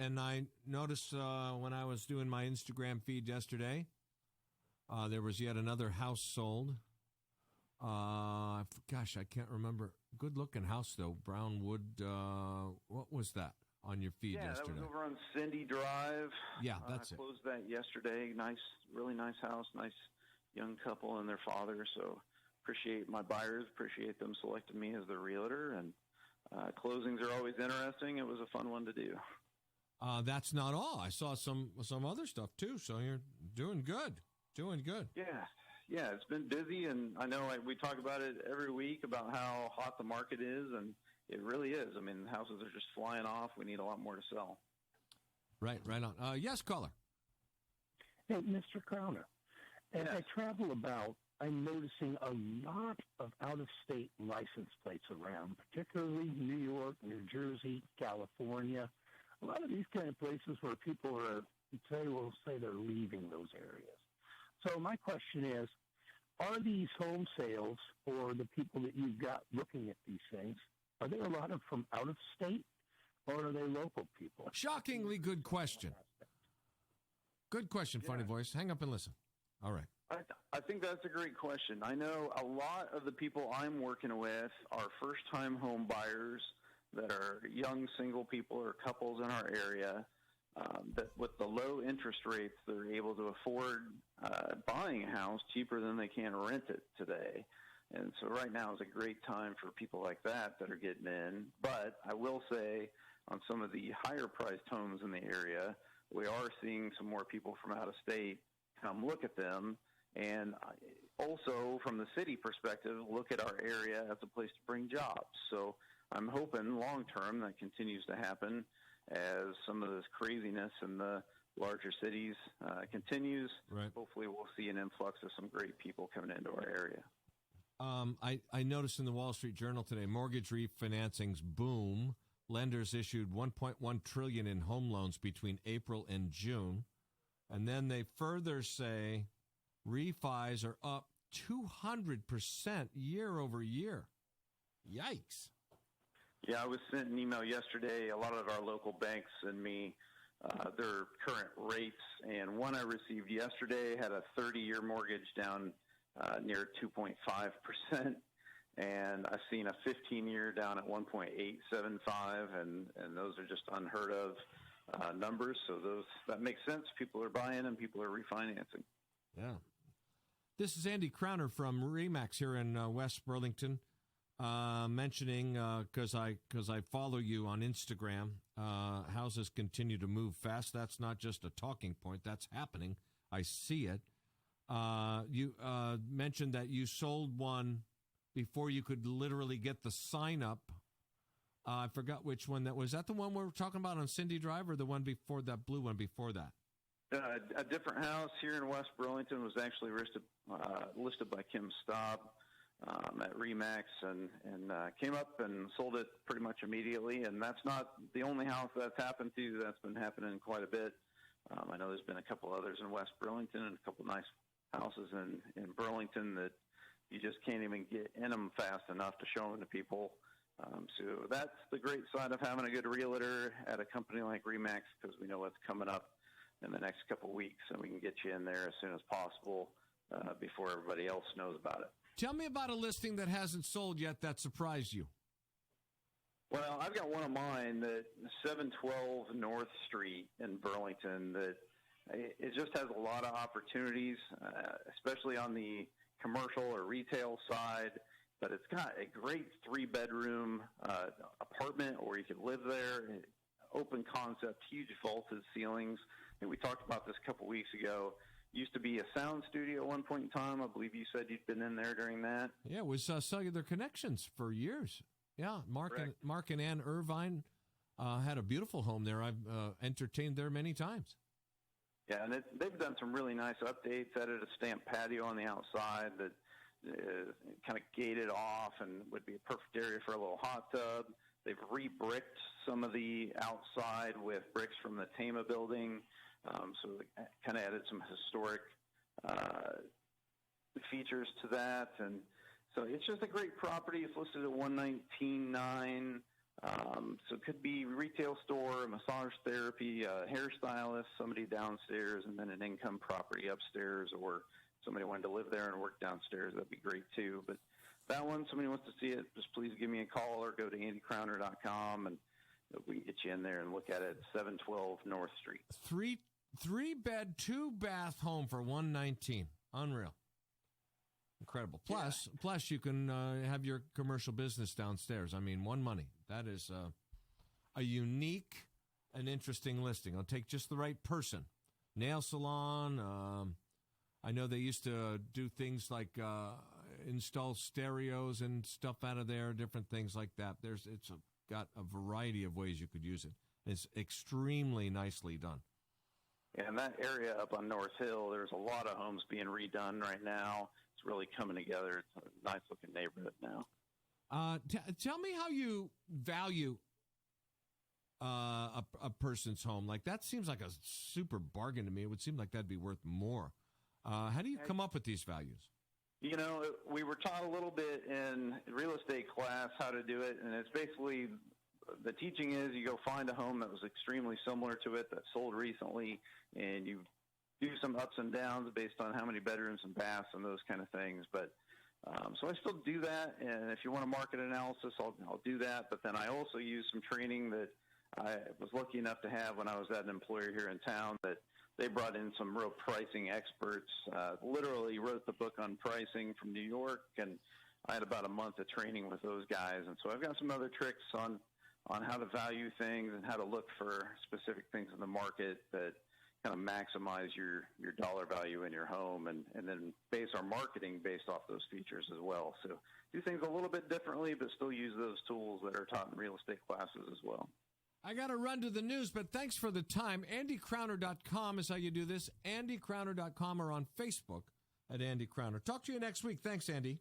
and I noticed when I was doing my Instagram feed yesterday, there was yet another house sold. Gosh, I can't remember. Good-looking house, though. Brown wood. What was that on your feed yesterday? Yeah, that was over on Cindy Drive. Yeah, that's I it. closed that yesterday. Nice, really nice house. Nice young couple and their father. So appreciate my buyers. Appreciate them selecting me as their realtor. And closings are always interesting. It was a fun one to do. That's not all. I saw some other stuff, too. So you're doing good. Doing good. Yeah, it's been busy, and I know we talk about it every week about how hot the market is, and it really is. I mean, houses are just flying off. We need a lot more to sell. Right on. Yes, caller. Hey, Mr. Crowner, as I travel about, I'm noticing a lot of out-of-state license plates around, particularly New York, New Jersey, California. A lot of these kind of places where people will say they're leaving those areas. So my question is, are these home sales for the people that you've got looking at these things, are there a lot of from out of state, or are they local people? Shockingly good question. Good question, Funny Voice. Hang up and listen. All right. I think that's a great question. I know a lot of the people I'm working with are first-time home buyers that are young single people or couples in our area. That with the low interest rates, they're able to afford buying a house cheaper than they can rent it today. And so right now is a great time for people like that are getting in. But I will say on some of the higher-priced homes in the area, we are seeing some more people from out of state come look at them. And also from the city perspective, look at our area as a place to bring jobs. So I'm hoping long-term that continues to happen as some of this craziness in the larger cities continues. Right. Hopefully we'll see an influx of some great people coming into our area. I noticed in the Wall Street Journal today, mortgage refinancings boom. Lenders issued $1.1 trillion in home loans between April and June. And then they further say refis are up 200% year over year. Yikes. Yeah, I was sent an email yesterday. A lot of our local banks send me their current rates, and one I received yesterday had a 30-year mortgage down near 2.5%, and I've seen a 15-year down at 1.875, and those are just unheard of numbers. So that makes sense. People are buying and people are refinancing. Yeah. This is Andy Crowner from RE/MAX here in West Burlington. Mentioning because I follow you on Instagram, houses continue to move fast. That's not just a talking point; that's happening. I see it. You mentioned that you sold one before you could literally get the sign up. I forgot which one that was. That the one we were talking about on Cindy Drive, or the one before that, blue one before that? A different house here in West Burlington was actually listed by Kim Staub at RE/MAX and came up and sold it pretty much immediately. And that's not the only house that's happened to. That's been happening quite a bit. I know there's been a couple others in West Burlington and a couple nice houses in Burlington that you just can't even get in them fast enough to show them to people. So that's the great side of having a good realtor at a company like RE/MAX, because we know what's coming up in the next couple of weeks, and we can get you in there as soon as possible before everybody else knows about it. Tell me about a listing that hasn't sold yet that surprised you. Well, I've got one of mine, that 712 North Street in Burlington, that it just has a lot of opportunities, especially on the commercial or retail side. But it's got a great 3-bedroom apartment where you could live there, open concept, huge vaulted ceilings. And we talked about this a couple weeks ago. Used to be a sound studio at one point in time. I believe you said you'd been in there during that. Yeah, it was Cellular Connections for years. Yeah, Mark and Ann Irvine had a beautiful home there. I've entertained there many times. Yeah, and they've done some really nice updates. Added a stamped patio on the outside that is kind of gated off and would be a perfect area for a little hot tub. They've re-bricked some of the outside with bricks from the Tama building. So they kind of added some historic features to that. And so it's just a great property. It's listed at $119,900. So it could be retail store, massage therapy, hairstylist, somebody downstairs, and then an income property upstairs, or somebody wanted to live there and work downstairs. That'd be great too. But that one, somebody wants to see it, just please give me a call or go to andycrowner.com, and we can get you in there and look at it at 712 North Street. Three bed, 2-bath home for $119. Unreal. Incredible. Plus you can have your commercial business downstairs. I mean, one money. That is a unique and interesting listing. It'll take just the right person. Nail salon. I know they used to do things like install stereos and stuff out of there, different things like that. It's got a variety of ways you could use it. It's extremely nicely done. Yeah, in that area up on North Hill, there's a lot of homes being redone right now. It's really coming together. It's a nice-looking neighborhood now. Tell me how you value a person's home. Like, that seems like a super bargain to me. It would seem like that'd be worth more. How do you come up with these values? You know, we were taught a little bit in real estate class how to do it, and it's basically the teaching is you go find a home that was extremely similar to it that sold recently, and you do some ups and downs based on how many bedrooms and baths and those kind of things. But so I still do that, and if you want a market analysis, I'll do that. But then I also use some training that I was lucky enough to have when I was at an employer here in town, that they brought in some real pricing experts, literally wrote the book on pricing from New York, and I had about a month of training with those guys. And so I've got some other tricks on how to value things and how to look for specific things in the market that kind of maximize your dollar value in your home, and then base our marketing based off those features as well. So do things a little bit differently, but still use those tools that are taught in real estate classes as well. I got to run to the news, but thanks for the time. AndyCrowner.com is how you do this. AndyCrowner.com, or on Facebook at Andy Crowner. Talk to you next week. Thanks, Andy.